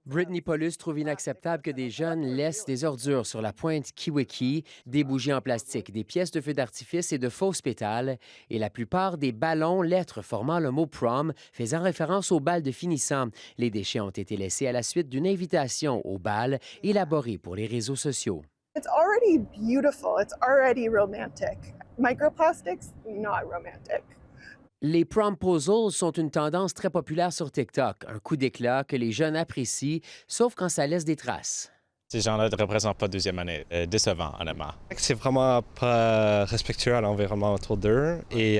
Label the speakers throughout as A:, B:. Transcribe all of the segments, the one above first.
A: Brittany Paulus trouve inacceptable que des jeunes laissent des ordures sur la pointe Kiweki, des bougies en plastique, des pièces de feux d'artifice et de fausses pétales, et la plupart des ballons, lettres formant le mot prom, faisant référence au bal de finissant. Les déchets ont été laissés à la suite d'une invitation au bal élaborée pour les réseaux sociaux.
B: It's already beautiful. It's already romantic. Microplastics, not romantic.
A: Les promposals sont une tendance très populaire sur TikTok, un coup d'éclat que les jeunes apprécient, sauf quand ça laisse des traces.
C: Ces gens-là ne représentent pas deuxième année. Décevant, honnêtement.
D: C'est vraiment pas respectueux à l'environnement autour d'eux. Et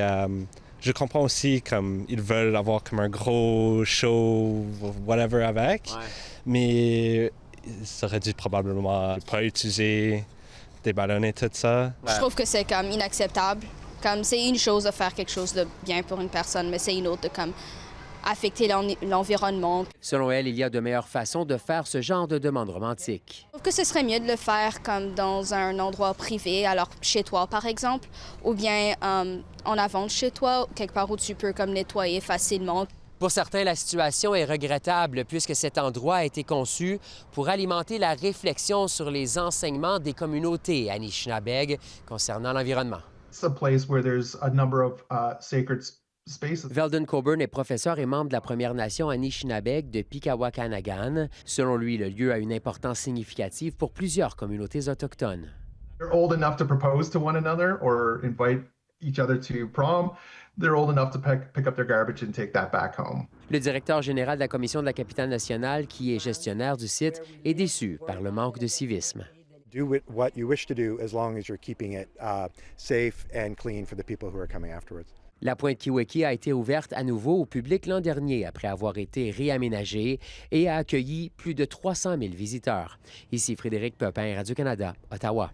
D: je comprends aussi comme ils veulent avoir comme un gros show, whatever avec. Ouais. Mais ils auraient dû probablement pas utiliser des ballons et tout ça.
E: Je trouve que c'est comme inacceptable. Comme c'est une chose de faire quelque chose de bien pour une personne, mais c'est une autre de comme affecter l'environnement.
A: Selon elle, il y a de meilleures façons de faire ce genre de demande romantique.
E: Je trouve que ce serait mieux de le faire comme dans un endroit privé, alors chez toi par exemple, ou bien en avant de chez toi, quelque part où tu peux comme nettoyer facilement.
A: Pour certains, la situation est regrettable puisque cet endroit a été conçu pour alimenter la réflexion sur les enseignements des communautés Anishinabeg concernant l'environnement. Veldon Coburn est professeur et membre de la Première Nation Anishinabeg de Pikawakanagan. Selon lui, le lieu a une importance significative pour plusieurs communautés autochtones.
F: They're old enough to propose to one another or invite each other to prom. They're old enough to pick up their garbage and take that back home.
A: Le directeur général de la Commission de la capitale nationale, qui est gestionnaire du site, est déçu par le manque de civisme.
G: Do what you wish to do as long as you're keeping it safe and clean for the people who are coming afterwards.
A: La pointe Kiweki a été ouverte à nouveau au public l'an dernier après avoir été réaménagée et a accueilli plus de 300 000 visiteurs. Ici Frédéric Pepin, Radio-Canada, Ottawa.